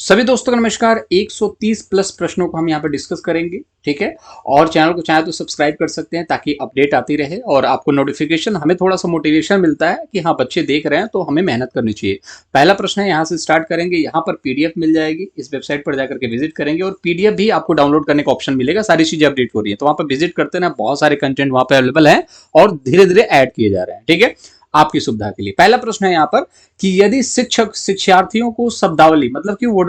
सभी दोस्तों को नमस्कार। 130 प्लस प्रश्नों को हम यहाँ पर डिस्कस करेंगे, ठीक है। और चैनल को चाहे तो सब्सक्राइब कर सकते हैं ताकि अपडेट आती रहे और आपको नोटिफिकेशन, हमें थोड़ा सा मोटिवेशन मिलता है कि हाँ बच्चे देख रहे हैं तो हमें मेहनत करनी चाहिए। पहला प्रश्न है, यहाँ से स्टार्ट करेंगे। यहाँ पर पीडीएफ मिल जाएगी, इस वेबसाइट पर जाकर के विजिट करेंगे और पीडीएफ भी आपको डाउनलोड करने का ऑप्शन मिलेगा। सारी चीजें अपडेट हो रही है तो वहाँ पर विजिट करते ना, बहुत सारे कंटेंट वहाँ पर अवेलेबल है और धीरे धीरे ऐड किए जा रहे हैं, ठीक है, आपकी सुविधा के लिए। पहला प्रश्न है यहाँ पर कि यदि शिक्षक शिक्षार्थियों को शब्दावली मतलब कि वर्ड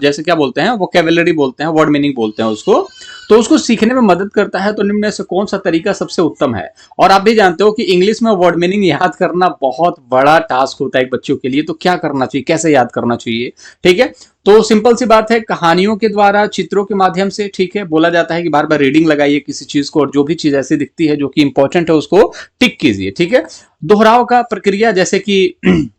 जैसे क्या बोलते हैं, वोकेबुलरी बोलते हैं, वर्ड मीनिंग बोलते हैं उसको, तो उसको सीखने में मदद करता है, तो निम्न में से कौन सा तरीका सबसे उत्तम है। और आप भी जानते हो कि इंग्लिश में वर्ड मीनिंग याद करना बहुत बड़ा टास्क होता है एक बच्चों के लिए, तो क्या करना चाहिए, कैसे याद करना चाहिए, ठीक है। तो सिंपल सी बात है, कहानियों के द्वारा, चित्रों के माध्यम से, ठीक है। बोला जाता है कि बार बार रीडिंग लगाइए किसी चीज को और जो भी चीज ऐसी दिखती है जो कि इंपॉर्टेंट है उसको टिक कीजिए, ठीक है। दोहराव का प्रक्रिया, जैसे कि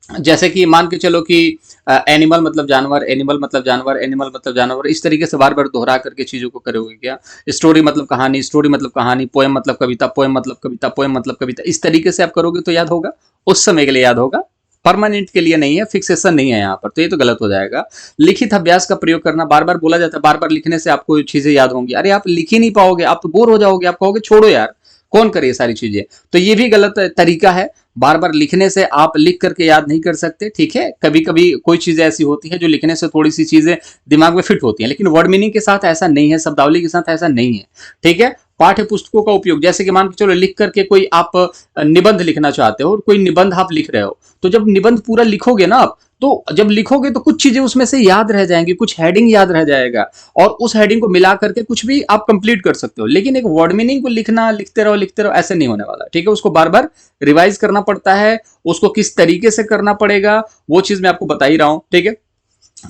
जैसे कि मान के चलो कि एनिमल मतलब जानवर, एनिमल मतलब जानवर, एनिमल मतलब जानवर, इस तरीके से बार बार दोहरा करके चीजों को करोगे क्या। स्टोरी मतलब कहानी, स्टोरी मतलब कहानी, पोएम मतलब कविता, पोएम मतलब कविता, पोएम मतलब कविता, इस तरीके से आप करोगे तो याद होगा, उस समय के लिए याद होगा, परमानेंट के लिए नहीं है, फिक्सेशन नहीं है यहाँ पर, तो ये तो गलत हो जाएगा। लिखित अभ्यास का प्रयोग करना, बार बार बोला जाता है बार बार लिखने से आपको चीजें याद होंगी। अरे आप लिख ही नहीं पाओगे, आप तो बोर हो जाओगे, आप कहोगे छोड़ो यार, कौन करे ये सारी चीजें, तो ये भी गलत तरीका है। बार बार लिखने से आप लिख करके याद नहीं कर सकते, ठीक है। कभी कभी कोई चीजें ऐसी होती है जो लिखने से थोड़ी सी चीजें दिमाग में फिट होती हैं, लेकिन वर्ड मीनिंग के साथ ऐसा नहीं है, शब्दावली के साथ ऐसा नहीं है, ठीक है। पाठ्य पुस्तकों का उपयोग, जैसे कि मान के चलो लिख करके कोई आप निबंध लिखना चाहते हो और कोई निबंध आप लिख रहे हो, तो जब निबंध पूरा लिखोगे ना आप, तो जब लिखोगे तो कुछ चीजें उसमें से याद रह जाएंगी, कुछ हेडिंग याद रह जाएगा और उस हेडिंग को मिला करके कुछ भी आप कंप्लीट कर सकते हो। लेकिन एक वर्ड मीनिंग को लिखना, लिखते रहो, ऐसे नहीं होने वाला, ठीक है। उसको बार बार रिवाइज करना पड़ता है, उसको किस तरीके से करना पड़ेगा वो चीज मैं आपको बता ही रहा हूं, ठीक है।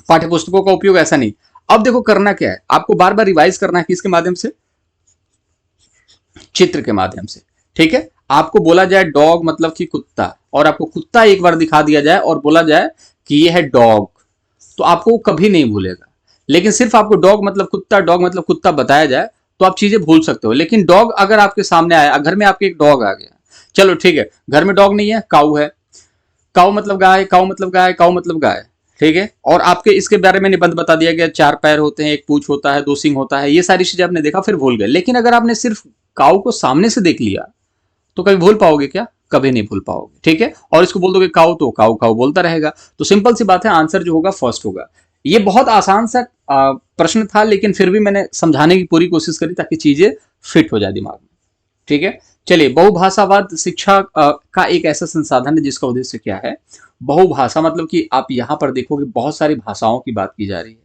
पाठ्य पुस्तकों का उपयोग ऐसा नहीं। अब देखो करना क्या है, आपको बार बार रिवाइज करना है, किसके माध्यम से, चित्र के माध्यम से, ठीक है। आपको बोला जाए डॉग मतलब कि कुत्ता, और आपको कुत्ता एक बार दिखा दिया जाए और बोला जाए कि ये है डॉग, तो आपको कभी नहीं भूलेगा। लेकिन सिर्फ आपको डॉग मतलब कुत्ता, डॉग मतलब कुत्ता बताया जाए तो आप चीजें भूल सकते हो। लेकिन डॉग अगर आपके सामने आया, घर में आपके एक डॉग आ गया, चलो ठीक है, घर में डॉग नहीं है, काऊ है, काऊ मतलब गाय, काऊ मतलब गाय, काऊ मतलब गाय, ठीक है। और आपके इसके बारे में निबंध बता दिया गया, 4 पैर होते हैं, एक पूंछ होता है, 2 सींग होता है, ये सारी चीजें आपने देखा फिर भूल गए। लेकिन अगर आपने सिर्फ काऊ को सामने से देख लिया तो कभी भूल पाओगे क्या, कभी नहीं भूल पाओगे, ठीक है। और इसको बोल दोगे काऊ तो काऊ काऊ बोलता रहेगा। तो सिंपल सी बात है, आंसर जो होगा फर्स्ट होगा। ये बहुत आसान सा प्रश्न था, लेकिन फिर भी मैंने समझाने की पूरी कोशिश करी ताकि चीजें फिट हो जाए दिमाग में, ठीक है। चलिए, बहुभाषावाद शिक्षा का एक ऐसा संसाधन है जिसका उद्देश्य क्या है। बहुभाषा मतलब कि आप यहां पर देखोगे बहुत सारी भाषाओं की बात की जा रही है।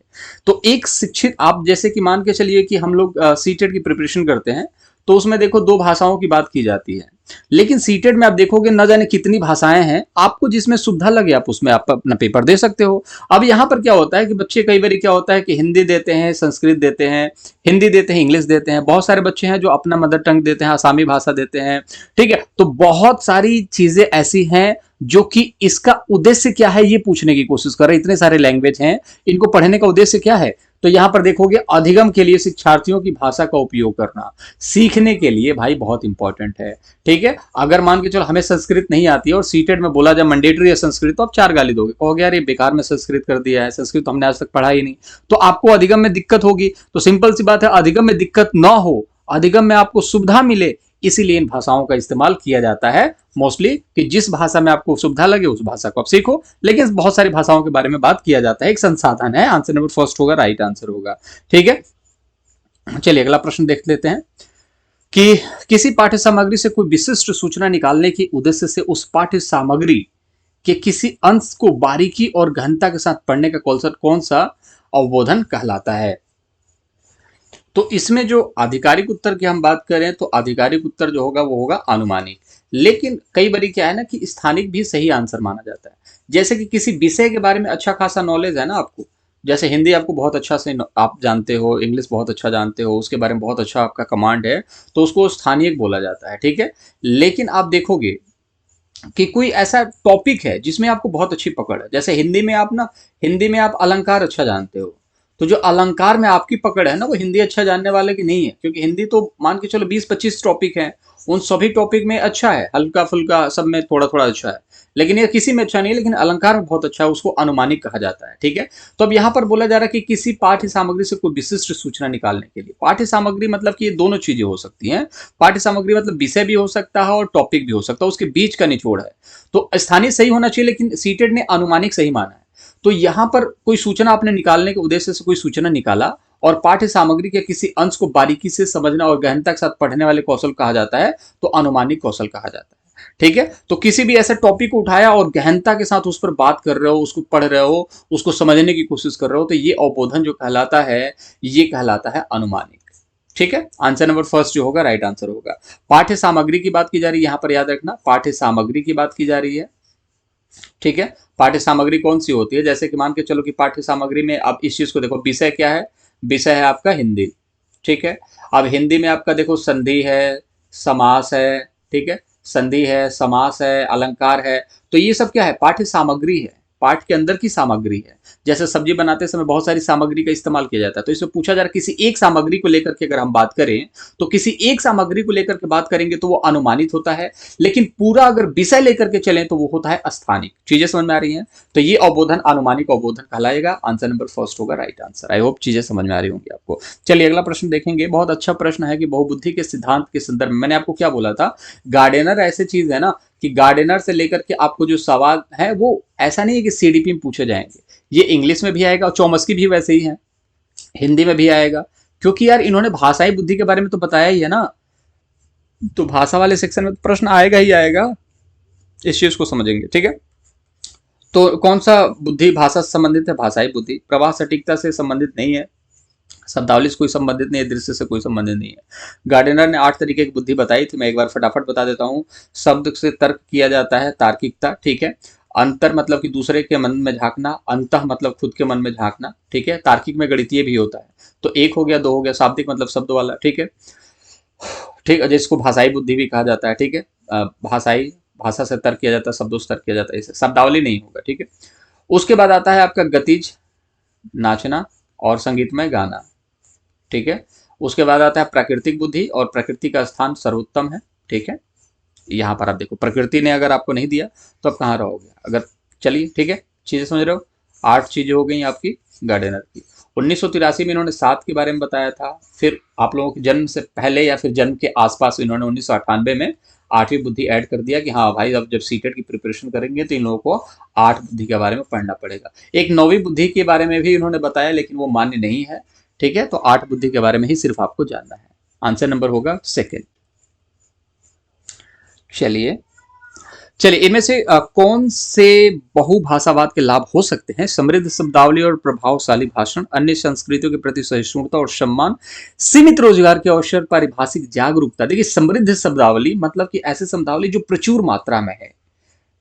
तो एक शिक्षित, आप जैसे कि मान के चलिए कि हम लोग सीटेट की प्रिपरेशन करते हैं, तो उसमें देखो 2 भाषाओं की बात की जाती है। लेकिन सीटेट में आप देखोगे न जाने कितनी भाषाएं हैं, आपको जिसमें सुविधा लगे आप उसमें आप अपना पेपर दे सकते हो। अब यहाँ पर क्या होता है कि बच्चे कई बार क्या होता है कि हिंदी देते हैं, संस्कृत देते हैं, हिंदी देते हैं, इंग्लिश देते हैं, बहुत सारे बच्चे हैं जो अपना मदर टंग देते हैं, आसामी भाषा देते हैं, ठीक है। तो बहुत सारी चीजें ऐसी हैं जो कि इसका उद्देश्य क्या है ये पूछने की कोशिश कर रहे हैं। इतने सारे लैंग्वेज हैं, इनको पढ़ने का उद्देश्य क्या है, तो यहां पर देखोगे अधिगम के लिए शिक्षार्थियों की भाषा का उपयोग करना, सीखने के लिए भाई बहुत इंपॉर्टेंट है, ठीक है। अगर मान के चलो हमें संस्कृत नहीं आती है और सीटेट में बोला जाए मैंडेटरी है संस्कृत, तो आप 4 गाली दोगे, कहोगे यार ये बेकार में संस्कृत कर दिया है, संस्कृत तो हमने आज तक पढ़ा ही नहीं, तो आपको अधिगम में दिक्कत होगी। तो सिंपल सी बात है, अधिगम में दिक्कत ना हो, अधिगम में आपको सुविधा मिले, इसीलिए इन भाषाओं का इस्तेमाल किया जाता है मोस्टली, कि जिस भाषा में आपको सुविधा लगे उस भाषा को आप सीखो। लेकिन बहुत सारी भाषाओं के बारे में बात किया जाता है, एक संसाधन है। आंसर नंबर फर्स्ट होगा, राइट आंसर होगा, ठीक है। चलिए अगला प्रश्न देख लेते हैं कि किसी पाठ्य सामग्री से कोई विशिष्ट सूचना निकालने के उद्देश्य से उस पाठ्य सामग्री के किसी अंश को बारीकी और गहनता के साथ पढ़ने का कौन सा अवबोधन कहलाता है। तो इसमें जो आधिकारिक उत्तर की हम बात करें तो आधिकारिक उत्तर जो होगा वो होगा अनुमानिक। लेकिन कई बारी क्या है ना कि स्थानिक भी सही आंसर माना जाता है। जैसे कि किसी विषय के बारे में अच्छा खासा नॉलेज है ना आपको, जैसे हिंदी आपको बहुत अच्छा से आप जानते हो, इंग्लिश बहुत अच्छा जानते हो, उसके बारे में बहुत अच्छा आपका कमांड है, तो उसको स्थानिक बोला जाता है, ठीक है। लेकिन आप देखोगे कि कोई ऐसा टॉपिक है जिसमें आपको बहुत अच्छी पकड़ है, जैसे हिंदी में आप ना, हिंदी में आप अलंकार अच्छा जानते हो, तो जो अलंकार में आपकी पकड़ है ना वो हिंदी अच्छा जानने वाले की नहीं है, क्योंकि हिंदी तो मान के चलो 20-25 टॉपिक हैं, उन सभी टॉपिक में अच्छा है, हल्का फुल्का सब में थोड़ा थोड़ा अच्छा है। लेकिन ये किसी में अच्छा नहीं है, लेकिन अलंकार में बहुत अच्छा है, उसको अनुमानिक कहा जाता है। ठीक है, तो अब यहाँ पर बोला जा रहा है कि किसी पाठ्य सामग्री से कोई विशिष्ट सूचना निकालने के लिए। पाठ्य सामग्री मतलब कि ये दोनों चीजें हो सकती हैं। पाठ्य सामग्री मतलब विषय भी हो सकता है और टॉपिक भी हो सकता है, उसके बीच का निचोड़ है। तो स्थानीय सही होना चाहिए, लेकिन सीटेट ने अनुमानिक सही माना है। तो यहां पर कोई सूचना आपने निकालने के उद्देश्य से कोई सूचना निकाला, और पाठ्य सामग्री के किसी अंश को बारीकी से समझना और गहनता के साथ पढ़ने वाले कौशल कहा जाता है, तो अनुमानिक कौशल कहा जाता है। ठीक है, तो किसी भी ऐसे टॉपिक को उठाया और गहनता के साथ उस पर बात कर रहे हो, उसको पढ़ रहे हो, उसको समझने की कोशिश कर रहे हो, तो ये अवबोधन जो कहलाता है, ये कहलाता है अनुमानिक। ठीक है, आंसर नंबर फर्स्ट जो होगा राइट आंसर होगा। पाठ्य सामग्री की बात की जा रही है, यहां पर याद रखना पाठ्य सामग्री की बात की जा रही है। ठीक है, पाठ्य सामग्री कौन सी होती है, जैसे कि मान के चलो कि पाठ्य सामग्री में अब इस चीज को देखो, विषय क्या है, विषय है आपका हिंदी। ठीक है, अब हिंदी में आपका देखो संधि है, समास है। ठीक है, संधि है, समास है, अलंकार है, तो ये सब क्या है, पाठ्य सामग्री है, पाठ के अंदर की सामग्री है। जैसे सब्जी बनाते समय बहुत सारी सामग्री का इस्तेमाल किया जाता है, तो इसमें पूछा जा रहा है किसी एक सामग्री को लेकर के अगर हम बात करें, तो किसी एक सामग्री को लेकर के बात करेंगे तो वो अनुमानित होता है, लेकिन पूरा अगर विषय लेकर के चलें तो वो होता है स्थानिक। चीजें समझ में आ रही हैं, तो ये अवबोधन अनुमानिक अवबोधन कहलाएगा। आंसर नंबर फर्स्ट होगा राइट आंसर। आई होप चीजें समझ में आ रही होंगी आपको। चलिए अगला प्रश्न देखेंगे, बहुत अच्छा प्रश्न है कि बहुबुद्धि के सिद्धांत के संदर्भ में मैंने आपको क्या बोला था, गार्डनर ऐसी चीज है ना कि गार्डनर से लेकर के आपको जो सवाल है वो ऐसा नहीं है कि सीडीपी में पूछे जाएंगे, ये इंग्लिश में भी आएगा और चौमस्की भी वैसे ही है, हिंदी में भी आएगा, क्योंकि यार इन्होंने भाषाई बुद्धि के बारे में तो बताया ही है ना, तो भाषा वाले सेक्शन में तो प्रश्न आएगा ही आएगा, इस चीज को समझेंगे। ठीक है, तो कौन सा बुद्धि भाषा से संबंधित है, भाषाई बुद्धि। प्रवाह सटीकता से संबंधित नहीं है, शब्दावली से कोई संबंधित नहीं है, दृश्य से कोई संबंधित नहीं है। गार्डनर ने 8 तरीके की बुद्धि बताई थी, मैं एक बार फटाफट बता देता हूँ। शब्द से तर्क किया जाता है, तार्किकता। ठीक है, अंतर मतलब कि दूसरे के मन में झांकना, अंतः मतलब खुद के मन में झांकना। ठीक है, तार्किक में गणितीय भी होता है, तो 1 हो गया, 2 हो गया। शाब्दिक मतलब शब्द वाला। ठीक है, ठीक है, जिसको भाषाई बुद्धि भी कहा जाता है। ठीक है, भाषाई, भाषा से तर्क किया जाता है, शब्दों से तर्क किया जाता है, इसे शब्दावली नहीं होगा। ठीक है, उसके बाद आता है आपका गतिज, नाचना और संगीतमय गाना। ठीक है, उसके बाद आता है प्राकृतिक बुद्धि, और प्रकृति का स्थान सर्वोत्तम है। ठीक है, यहाँ पर आप देखो प्रकृति ने अगर आपको नहीं दिया तो आप कहाँ रहोगे अगर। चलिए ठीक है, चीजें समझ रहे हो। 8 चीजें हो गई आपकी गार्डनर की। 1983 में इन्होंने 7 के बारे में बताया था, फिर आप लोगों के जन्म से पहले या फिर जन्म के आसपास इन्होंने 1998 में 8वीं बुद्धि ऐड कर दिया कि हाँ भाई अब जब सीटेट की प्रिपरेशन करेंगे तो इन लोगों को 8 बुद्धि के बारे में पढ़ना पड़ेगा। एक 9वीं बुद्धि के बारे में भी इन्होंने बताया, लेकिन वो मान्य नहीं है। ठीक है, तो 8 बुद्धि के बारे में ही सिर्फ आपको जानना है। आंसर नंबर होगा सेकेंड। चलिए चलिए, इनमें से कौन से बहुभाषावाद के लाभ हो सकते हैं। समृद्ध शब्दावली और प्रभावशाली भाषण, अन्य संस्कृतियों के प्रति सहिष्णुता और सम्मान, सीमित रोजगार के अवसर, पारिभाषिक जागरूकता। देखिए समृद्ध शब्दावली मतलब कि ऐसे शब्दावली जो प्रचुर मात्रा में है।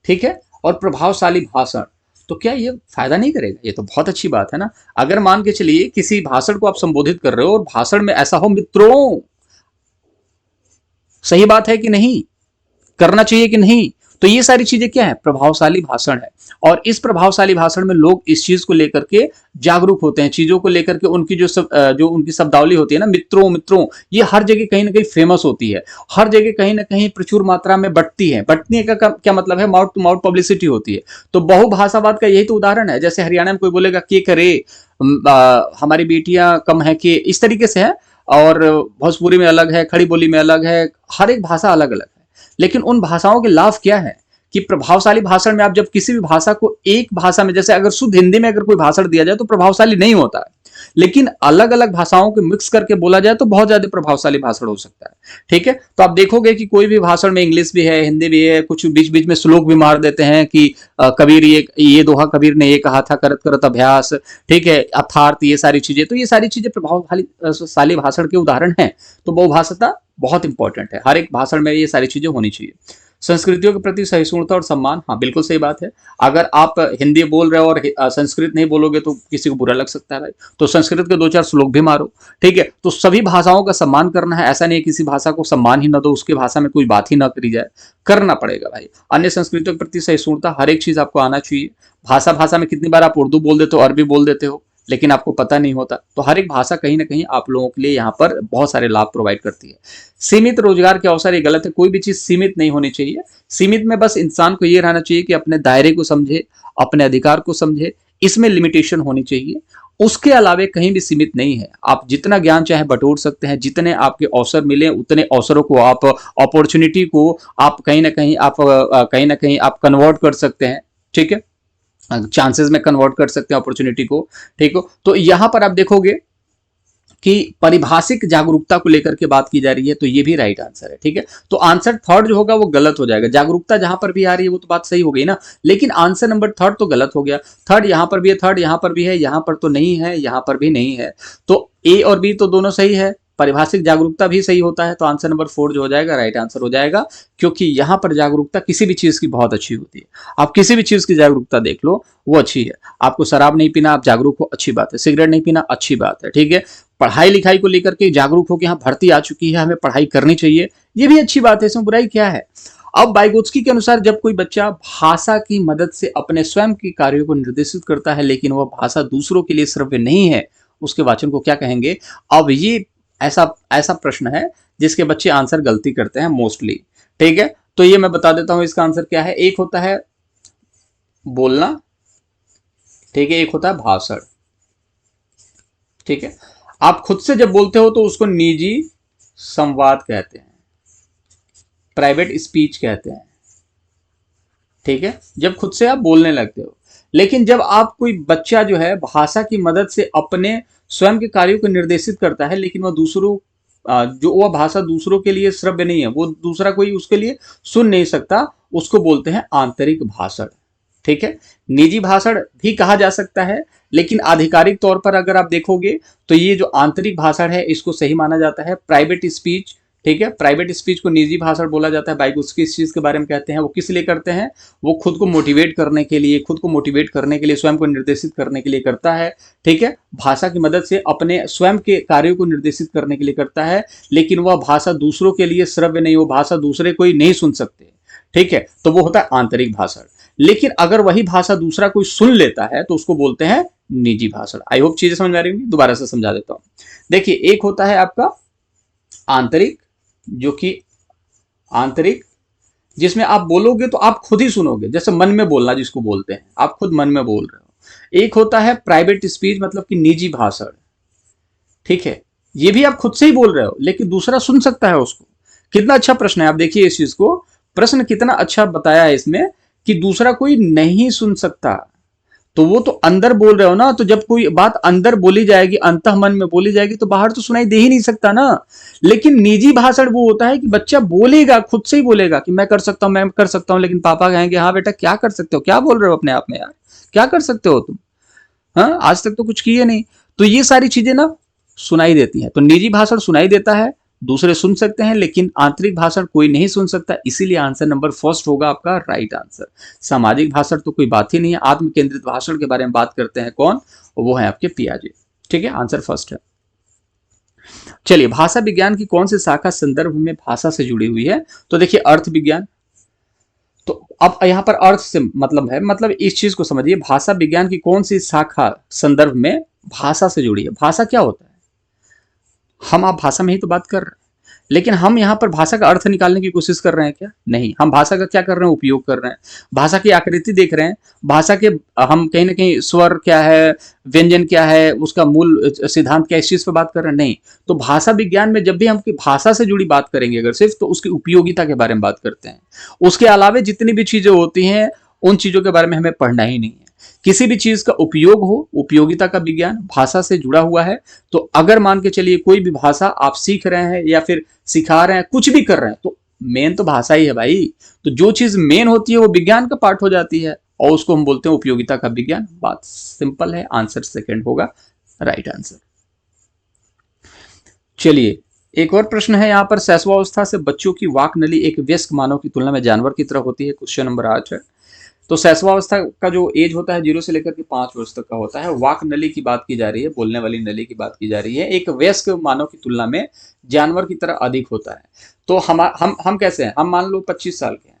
ठीक है, और प्रभावशाली भाषण, तो क्या ये फायदा नहीं करेगा, ये तो बहुत अच्छी बात है ना। अगर मान के चलिए किसी भाषण को आप संबोधित कर रहे हो और भाषण में ऐसा हो, मित्रों सही बात है कि नहीं, करना चाहिए कि नहीं, तो ये सारी चीजें क्या है, प्रभावशाली भाषण है। और इस प्रभावशाली भाषण में लोग इस चीज को लेकर के जागरूक होते हैं, चीजों को लेकर के उनकी जो उनकी शब्दावली होती है ना, मित्रों मित्रों, ये हर जगह कहीं ना कहीं फेमस होती है, हर जगह कहीं ना कहीं प्रचुर मात्रा में बटती है। बटने का क्या मतलब है, माउथ टू माउथ पब्लिसिटी होती है। तो बहुभाषावाद का यही तो उदाहरण है। जैसे हरियाणा में कोई बोलेगा के करे, हमारी बेटियां कम है के, इस तरीके से है। और भोजपुरी में अलग है, खड़ी बोली में अलग है, हर एक भाषा अलग अलग है। लेकिन उन भाषाओं के लाभ क्या है कि प्रभावशाली भाषण में आप जब किसी भी भाषा को एक भाषा में, जैसे अगर शुद्ध हिंदी में अगर कोई भाषण दिया जाए तो प्रभावशाली नहीं होता है, लेकिन अलग अलग भाषाओं को मिक्स करके बोला जाए तो बहुत ज्यादा प्रभावशाली भाषण हो सकता है। ठीक है, तो आप देखोगे कि कोई भी भाषण में इंग्लिश भी है, हिंदी भी है, कुछ बीच बीच में श्लोक भी मार देते हैं कि कबीर ये दोहा कबीर ने ये कहा था, करत करत अभ्यास। ठीक है, अर्थार्थ, ये सारी चीजें, तो ये सारी चीजें प्रभावशाली भाषण के उदाहरण हैं। तो बहुभाषाता बहुत इंपॉर्टेंट है, हर एक भाषण में ये सारी चीजें होनी चाहिए। संस्कृतियों के प्रति सहिष्णुता और सम्मान, हाँ बिल्कुल सही बात है। अगर आप हिंदी बोल रहे हो और संस्कृत नहीं बोलोगे तो किसी को बुरा लग सकता है भाई, तो संस्कृत के 2-4 श्लोक भी मारो। ठीक है, तो सभी भाषाओं का सम्मान करना है, ऐसा नहीं है किसी भाषा को सम्मान ही ना दो, उसकी भाषा में कोई बात ही ना करी जाए, करना पड़ेगा भाई। अन्य संस्कृतियों के प्रति सहिष्णुता, हर एक चीज आपको आना चाहिए। भाषा में कितनी बार आप उर्दू बोल देते हो, अरबी बोल देते हो, लेकिन आपको पता नहीं होता। तो हर एक भाषा कहीं ना कहीं आप लोगों के लिए यहाँ पर बहुत सारे लाभ प्रोवाइड करती है। सीमित रोजगार के अवसर, ये गलत है, कोई भी चीज सीमित नहीं होनी चाहिए। सीमित में बस इंसान को ये रहना चाहिए कि अपने दायरे को समझे, अपने अधिकार को समझे, इसमें लिमिटेशन होनी चाहिए। उसके अलावे कहीं भी सीमित नहीं है। आप जितना ज्ञान चाहे बटोर सकते हैं, जितने आपके अवसर मिले उतने अवसरों को आप, अपॉर्चुनिटी को आप कहीं ना कहीं आप कन्वर्ट कर सकते हैं। ठीक है, चांसेस में कन्वर्ट कर सकते हैं अपॉर्चुनिटी को। ठीक हो, तो यहां पर आप देखोगे कि परिभाषिक जागरूकता को लेकर के बात की जा रही है, तो ये भी राइट आंसर है। ठीक है, तो आंसर थर्ड जो होगा वो गलत हो जाएगा। जागरूकता जहां पर भी आ रही है वो तो बात सही हो गई ना, लेकिन आंसर नंबर थर्ड तो गलत हो गया। थर्ड यहां पर भी है, थर्ड यहां पर भी है, यहां पर तो नहीं है, यहां पर भी नहीं है। तो ए और बी तो दोनों सही है, परिभाषिक जागरूकता भी सही होता है, तो आंसर नंबर 4 जो हो जाएगा राइट आंसर हो जाएगा। क्योंकि यहां पर जागरूकता किसी भी चीज की बहुत अच्छी होती है। आप किसी भी चीज की जागरूकता देख लो, वो अच्छी है। आपको शराब नहीं पीना, आप जागरूक हो, अच्छी बात है। सिगरेट नहीं पीना, अच्छी बात है। ठीक है, पढ़ाई लिखाई को लेकर के जागरूक हो कि हाँ भर्ती आ चुकी है, हमें पढ़ाई करनी चाहिए, ये भी अच्छी बात है, इसमें बुराई क्या है। अब वाइगोत्स्की के अनुसार जब कोई बच्चा भाषा की मदद से अपने स्वयं के कार्यों को निर्देशित करता है, लेकिन वह भाषा दूसरों के लिए श्रव्य नहीं है, उसके वाचन को क्या कहेंगे। अब ये ऐसा ऐसा प्रश्न है जिसके बच्चे आंसर गलती करते हैं मोस्टली। ठीक है, तो ये मैं बता देता हूं इसका आंसर क्या है। एक होता है बोलना, ठीक है, एक होता है भाषण। ठीक है, आप खुद से जब बोलते हो तो उसको निजी संवाद कहते हैं, प्राइवेट स्पीच कहते हैं। ठीक है, जब खुद से आप बोलने लगते हो। लेकिन जब आप कोई बच्चा जो है भाषा की मदद से अपने स्वयं के कार्यों को निर्देशित करता है, लेकिन वह दूसरों जो वह भाषा दूसरों के लिए श्रव्य नहीं है, वो दूसरा कोई उसके लिए सुन नहीं सकता, उसको बोलते हैं आंतरिक भाषण। ठीक है, निजी भाषण भी कहा जा सकता है, लेकिन आधिकारिक तौर पर अगर आप देखोगे तो ये जो आंतरिक भाषण है इसको सही माना जाता है। प्राइवेट स्पीच, ठीक है, प्राइवेट स्पीच को निजी भाषण बोला जाता है। वाइगोत्स्की इस चीज के बारे में कहते हैं, वो किस लिए करते हैं, वो खुद को मोटिवेट करने के लिए, खुद को मोटिवेट करने के लिए, स्वयं को निर्देशित करने के लिए करता है। ठीक है, भाषा की मदद से अपने स्वयं के कार्यों को निर्देशित करने के लिए करता है, लेकिन वह भाषा दूसरों के लिए श्रव्य नहीं, वो भाषा दूसरे कोई नहीं सुन सकते। ठीक है, तो वो होता है आंतरिक भाषण। लेकिन अगर वही भाषा दूसरा कोई सुन लेता है तो उसको बोलते हैं निजी भाषण। आई होप चीजें समझ में आ रही होंगी, दोबारा से समझा देता हूं। देखिए, एक होता है आपका आंतरिक, जो कि आंतरिक जिसमें आप बोलोगे तो आप खुद ही सुनोगे, जैसे मन में बोलना जिसको बोलते हैं, आप खुद मन में बोल रहे हो। एक होता है प्राइवेट स्पीच, मतलब कि निजी भाषण। ठीक है, ये भी आप खुद से ही बोल रहे हो, लेकिन दूसरा सुन सकता है उसको। कितना अच्छा प्रश्न है, आप देखिए इस चीज को, प्रश्न कितना अच्छा बताया है इसमें कि दूसरा कोई नहीं सुन सकता। तो वो तो अंदर बोल रहे हो ना, तो जब कोई बात अंदर बोली जाएगी, अंतः मन में बोली जाएगी, तो बाहर तो सुनाई दे ही नहीं सकता ना। लेकिन निजी भाषण वो होता है कि बच्चा बोलेगा, खुद से ही बोलेगा कि मैं कर सकता हूं, मैं कर सकता हूं, लेकिन पापा कहेंगे हाँ बेटा क्या कर सकते हो, क्या बोल रहे हो अपने आप में यार, क्या कर सकते हो तुम, हाँ आज तक तो कुछ किए नहीं। तो ये सारी चीजें ना सुनाई देती हैं। तो निजी भाषण सुनाई देता है, दूसरे सुन सकते हैं, लेकिन आंतरिक भाषण कोई नहीं सुन सकता, इसीलिए आंसर नंबर फर्स्ट होगा आपका राइट आंसर। सामाजिक भाषण तो कोई बात ही नहीं है। आत्म केंद्रित भाषण के बारे में बात करते हैं कौन, वो है आपके पियाजे। ठीक है, आंसर फर्स्ट है। चलिए, भाषा विज्ञान की कौन सी शाखा संदर्भ में भाषा से जुड़ी हुई है, तो देखिए अर्थ विज्ञान। तो अब यहां पर अर्थ से मतलब है, मतलब इस चीज को समझिए, भाषा विज्ञान की कौन सी शाखा संदर्भ में भाषा से जुड़ी है। भाषा क्या होता है, हम आप भाषा में ही तो बात कर रहे हैं, लेकिन हम यहाँ पर भाषा का अर्थ निकालने की कोशिश कर रहे हैं क्या, नहीं। हम भाषा का क्या कर रहे हैं, उपयोग कर रहे हैं, भाषा की आकृति देख रहे हैं, भाषा के हम कहीं ना कहीं स्वर क्या है, व्यंजन क्या है, उसका मूल सिद्धांत क्या, इस चीज पर बात कर रहे हैं, नहीं। तो भाषा विज्ञान में जब भी हम भाषा से जुड़ी बात करेंगे अगर सिर्फ, तो उसकी उपयोगिता के बारे में बात करते हैं। उसके अलावे जितनी भी चीजें होती हैं उन चीजों के बारे में हमें पढ़ना ही नहीं है। किसी भी चीज का उपयोग हो, उपयोगिता का विज्ञान भाषा से जुड़ा हुआ है। तो अगर मान के चलिए कोई भी भाषा आप सीख रहे हैं या फिर सिखा रहे हैं, कुछ भी कर रहे हैं, तो मेन तो भाषा ही है भाई। तो जो चीज मेन होती है वो विज्ञान का पार्ट हो जाती है, और उसको हम बोलते हैं उपयोगिता का विज्ञान। बात सिंपल है, आंसर सेकंड होगा राइट आंसर। चलिए, एक और प्रश्न है यहाँ पर, शैशवावस्था से बच्चों की वाक नली एक वयस्क मानव की तुलना में जानवर की तरह होती है। क्वेश्चन नंबर 8 है। तो शैशवावस्था का जो एज होता है 0 से लेकर के 5 वर्ष तक का होता है। वाक नली की बात की जा रही है, बोलने वाली नली की बात की जा रही है, एक वयस्क मानव की तुलना में जानवर की तरह अधिक होता है। तो हम कैसे हैं, हम मान लो 25 साल के हैं,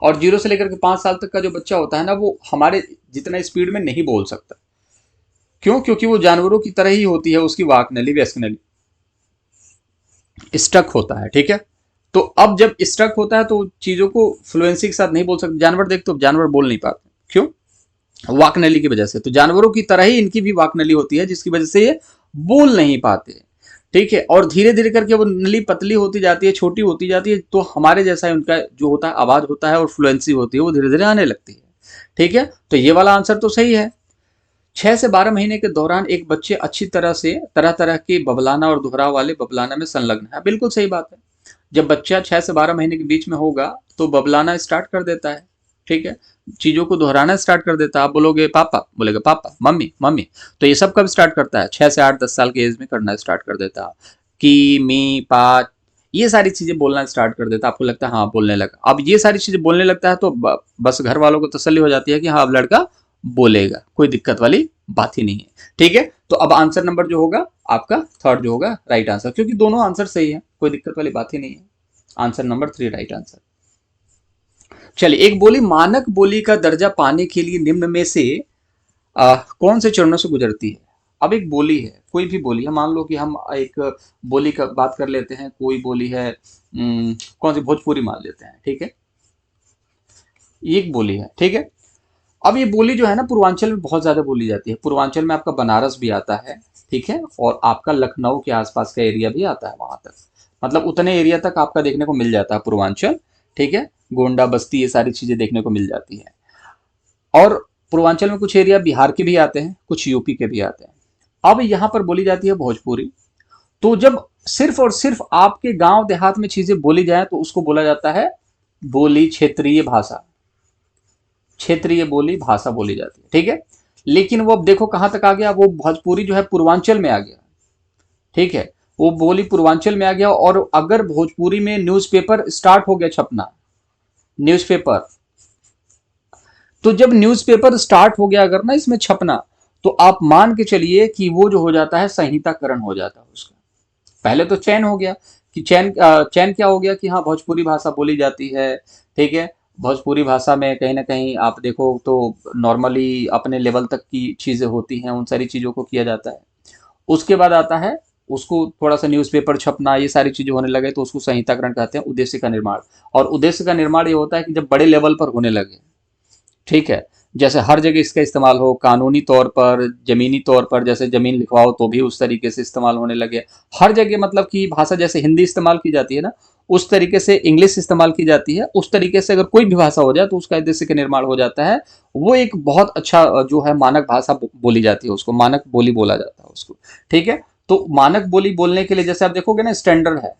और 0 से लेकर के 5 साल तक का जो बच्चा होता है ना, वो हमारे जितना स्पीड में नहीं बोल सकता। क्यों? क्योंकि वो जानवरों की तरह ही होती है, उसकी वाक नली व्यस्क नली स्टक होता है, ठीक है। तो अब जब स्टक होता है तो चीजों को फ्लुएंसी के साथ नहीं बोल सकते। जानवर देख तो जानवर बोल नहीं पाते, क्यों? वाक नली की वजह से। तो जानवरों की तरह ही इनकी भी वाक नली होती है, जिसकी वजह से ये बोल नहीं पाते, ठीक है। और धीरे धीरे करके वो नली पतली होती जाती है, छोटी होती जाती है, तो हमारे जैसा ही उनका जो होता है आवाज होता है और फ्लुएंसी होती है वो धीरे धीरे आने लगती है, ठीक है। तो ये वाला आंसर तो सही है। 6 से 12 महीने के दौरान एक बच्चे अच्छी तरह से तरह तरह के बबलाना और दोहराव वाले बबलाना में संलग्न है। बिल्कुल सही बात है। जब बच्चा 6 से 12 महीने के बीच में होगा तो बबलाना स्टार्ट कर देता है, ठीक है। चीजों को दोहराना स्टार्ट कर देता है। आप बोलोगे पापा, बोलेगा पापा, मम्मी मम्मी। तो ये सब कब स्टार्ट करता है? 6 से 8 10 साल की एज में करना स्टार्ट कर देता है। की, मी, पा, ये सारी चीजें बोलना स्टार्ट कर देता है। आपको लगता है हाँ बोलने लगा। अब ये सारी चीजें बोलने लगता है तो बस घर वालों को तसल्ली हो जाती है कि हाँ अब लड़का बोलेगा, कोई दिक्कत वाली बात ही नहीं है, ठीक है। तो अब आंसर नंबर जो होगा आपका थर्ड जो होगा राइट आंसर, क्योंकि दोनों आंसर सही है, कोई दिक्कत वाली बात ही नहीं है। Answer number 3 right answer. चलिए, एक बोली मानक बोली का दर्जा पाने के लिए निम्न में से कौन से चरणों से गुजरती है? अब एक बोली है, कोई भी बोली है, मान लो कि हम एक बोली का बात कर लेते हैं, कोई बोली है कौन सी, भोजपुरी मान लेते हैं, ठीक है। ये एक बोली है, ठीक है। अब ये बोली जो है ना पूर्वांचल में बहुत ज्यादा बोली जाती है। पूर्वांचल में आपका बनारस भी आता है, ठीक है, और आपका लखनऊ के आसपास का एरिया भी आता है वहां तक, मतलब उतने एरिया तक आपका देखने को मिल जाता है पूर्वांचल, ठीक है। गोंडा, बस्ती, ये सारी चीजें देखने को मिल जाती है। और पूर्वांचल में कुछ एरिया बिहार के भी आते हैं, कुछ यूपी के भी आते हैं। अब यहाँ पर बोली जाती है भोजपुरी। तो जब सिर्फ और सिर्फ आपके गांव देहात में चीजें बोली जाए तो उसको बोला जाता है बोली क्षेत्रीय भाषा। क्षेत्रीय बोली भाषा बोली जाती है, ठीक है। लेकिन वो अब देखो कहां तक आ गया, वो भोजपुरी जो है पूर्वांचल में आ गया, ठीक है। वो बोली पूर्वांचल में आ गया। और अगर भोजपुरी में न्यूज़पेपर स्टार्ट हो गया छपना, न्यूज़पेपर, तो जब न्यूज़पेपर स्टार्ट हो गया अगर ना इसमें छपना, तो आप मान के चलिए कि वो जो हो जाता है संहिताकरण हो जाता है उसका। पहले तो चयन हो गया कि चयन क्या हो गया कि हाँ भोजपुरी भाषा बोली जाती है, ठीक है। भोजपुरी भाषा में कहीं ना कहीं आप देखो तो नॉर्मली अपने लेवल तक की चीजें होती हैं, उन सारी चीजों को किया जाता है। उसके बाद आता है उसको थोड़ा सा न्यूज़पेपर छपना, ये सारी चीजें होने लगे तो उसको संहिताकरण कहते हैं, उद्देश्य का निर्माण। और उद्देश्य का निर्माण ये होता है कि जब बड़े लेवल पर होने लगे, ठीक है, जैसे हर जगह इसका इस्तेमाल हो, कानूनी तौर पर, जमीनी तौर पर, जैसे जमीन लिखवाओ तो भी उस तरीके से इस्तेमाल होने लगे। हर जगह मतलब कि भाषा जैसे हिंदी इस्तेमाल की जाती है ना, उस तरीके से इंग्लिश इस्तेमाल की जाती है, उस तरीके से अगर कोई भी भाषा हो जाए तो उसका उद्देश्य का निर्माण हो जाता है। वो एक बहुत अच्छा जो है मानक भाषा बोली जाती है, उसको मानक बोली बोला जाता है उसको, ठीक है। तो मानक बोली बोलने के लिए जैसे आप देखोगे ना, स्टैंडर्ड है,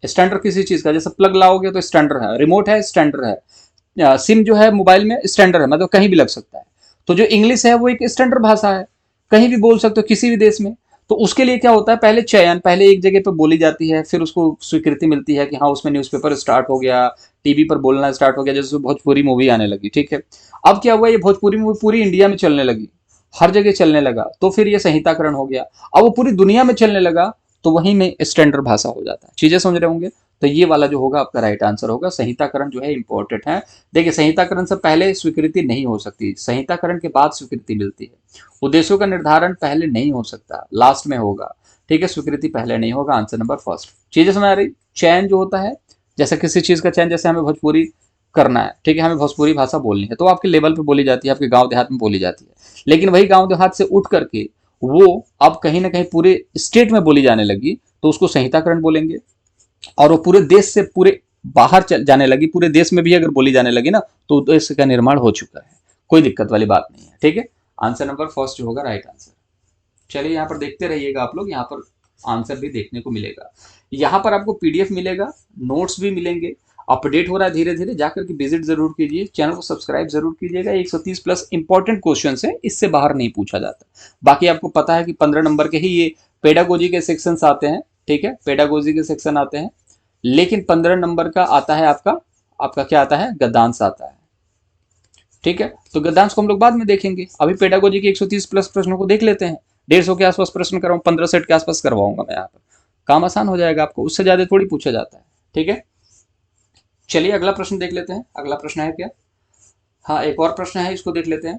स्टैंडर्ड किसी चीज का, जैसे प्लग लाओगे तो स्टैंडर्ड है, रिमोट है स्टैंडर्ड है, सिम जो है मोबाइल में स्टैंडर्ड है, मतलब कहीं भी लग सकता है। तो जो इंग्लिश है वो एक स्टैंडर्ड भाषा है, कहीं भी बोल सकते हो किसी भी देश में। तो उसके लिए क्या होता है, पहले चयन, पहले एक जगह पर बोली जाती है, फिर उसको स्वीकृति मिलती है कि हाँ उसमें न्यूज़पेपर स्टार्ट हो गया, टीवी पर बोलना स्टार्ट हो गया, जैसे भोजपुरी मूवी आने लगी, ठीक है। अब क्या हुआ, ये भोजपुरी मूवी पूरी इंडिया में चलने लगी, हर जगह चलने लगा, तो फिर ये संहिताकरण हो गया। अब वो पूरी दुनिया में चलने लगा तो वहीं में स्टैंडर्ड भाषा हो जाता है। चीजें समझ रहे होंगे। तो ये वाला जो होगा आपका राइट आंसर होगा। संहिताकरण जो है इंपॉर्टेंट है। देखिए संहिताकरण से पहले स्वीकृति नहीं हो सकती, संहिताकरण के बाद स्वीकृति मिलती है। उद्देश्यों का निर्धारण पहले नहीं हो सकता, लास्ट में होगा, ठीक है। स्वीकृति पहले नहीं होगा। Answer number first. चीजें समझ आ रही। चयन जो होता है, जैसे किसी चीज का चयन, जैसे हमें भोजपुरी करना है, ठीक है, हमें भोजपुरी भाषा बोलनी है, तो आपके लेवल पे बोली जाती है, आपके गांव देहात में बोली जाती है। लेकिन वही गांव देहात से उठ करके वो अब कहीं ना कहीं पूरे स्टेट में बोली जाने लगी, तो उसको संहिताकरण बोलेंगे। और वो पूरे देश से पूरे बाहर जाने लगी, पूरे देश में भी अगर बोली जाने लगी ना, तो देश का निर्माण हो चुका है, कोई दिक्कत वाली बात नहीं है, ठीक है। आंसर नंबर फर्स्ट जो होगा राइट आंसर। चलिए यहाँ पर देखते रहिएगा आप लोग, यहाँ पर आंसर भी देखने को मिलेगा। यहाँ पर आपको पीडीएफ मिलेगा, नोट्स भी मिलेंगे, अपडेट हो रहा है धीरे धीरे, जाकर के विजिट जरूर कीजिए, चैनल को सब्सक्राइब जरूर कीजिएगा। 130 प्लस इंपॉर्टेंट क्वेश्चन है, इससे बाहर नहीं पूछा जाता। बाकी आपको पता है कि 15 नंबर के ही ये पेडागोजी के सेक्शन आते हैं, ठीक है, पेडागोजी के सेक्शन आते हैं। लेकिन 15 नंबर का आता है आपका आपका क्या आता है, गद्यांश आता है, ठीक है। तो गद्यांश को हम लोग बाद में देखेंगे, अभी पेडागोजी के 130 प्लस प्रश्नों को देख लेते हैं। 150 के आसपास प्रश्न कराऊं, 15 सेट के आसपास करवाऊंगा मैं यहाँ पर, काम आसान हो जाएगा आपको, उससे ज्यादा थोड़ी पूछा जाता है, ठीक है। चलिए अगला प्रश्न देख लेते हैं। अगला प्रश्न है क्या, हाँ एक और प्रश्न है, इसको देख लेते हैं।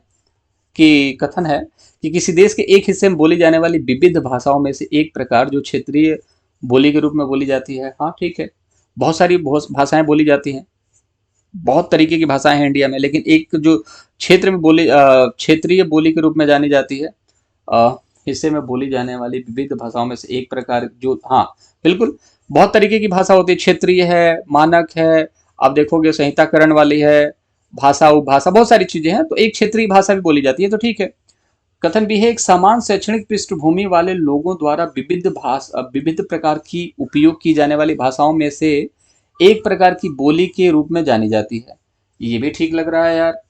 कि कथन है कि किसी देश के एक हिस्से में बोली जाने वाली विविध भाषाओं में से एक प्रकार जो क्षेत्रीय बोली के रूप में बोली जाती है। हाँ ठीक है, बहुत सारी भाषाएं बोली जाती हैं, बहुत तरीके की भाषाएं हैं इंडिया में, लेकिन एक जो क्षेत्र में बोली क्षेत्रीय बोली के रूप में जानी जाती है, हिस्से में बोली जाने वाली विविध भाषाओं में से एक प्रकार जो, हाँ बिल्कुल, बहुत तरीके की भाषा होती है, क्षेत्रीय है, मानक है, आप देखोगे संहिताकरण वाली है, भाषा उपभाषा, बहुत सारी चीजें हैं, तो एक क्षेत्रीय भाषा भी बोली जाती है, तो ठीक है। कथन भी है, एक समान शैक्षणिक पृष्ठभूमि वाले लोगों द्वारा विविध प्रकार की उपयोग की जाने वाली भाषाओं में से एक प्रकार की बोली के रूप में जानी जाती है। ये भी ठीक लग रहा है यार,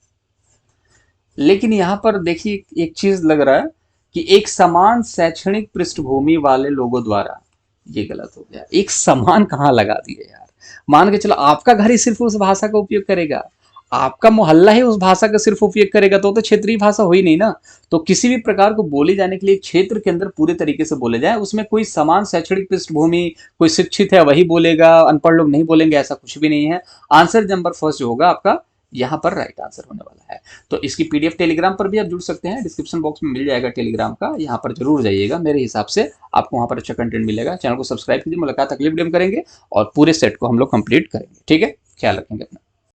लेकिन यहाँ पर देखिए एक चीज लग रहा है कि एक समान शैक्षणिक पृष्ठभूमि वाले लोगों द्वारा, ये गलत हो गया, एक समान कहाँ लगा दिए यार। मान के चलो आपका घर ही सिर्फ उस भाषा का उपयोग करेगा, आपका मोहल्ला ही उस भाषा का सिर्फ उपयोग करेगा, तो क्षेत्रीय भाषा हुई नहीं ना। तो किसी भी प्रकार को बोली जाने के लिए क्षेत्र के अंदर पूरे तरीके से बोले जाए, उसमें कोई समान शैक्षणिक पृष्ठभूमि, कोई शिक्षित है वही बोलेगा, अनपढ़ लोग नहीं बोलेंगे, ऐसा कुछ भी नहीं है। आंसर नंबर फर्स्ट जो होगा आपका यहाँ पर राइट आंसर होने वाला है। तो इसकी पीडीएफ टेलीग्राम पर भी आप जुड़ सकते हैं, डिस्क्रिप्शन बॉक्स में मिल जाएगा टेलीग्राम का, यहाँ पर जरूर जाइएगा, मेरे हिसाब से आपको वहाँ पर अच्छा कंटेंट मिलेगा। चैनल को सब्सक्राइब कीजिए, मुलाकात अगली वीडियो में करेंगे और पूरे सेट को हम लोग कंप्लीट करेंगे। ठीक है, ख्याल रखेंगे अपना।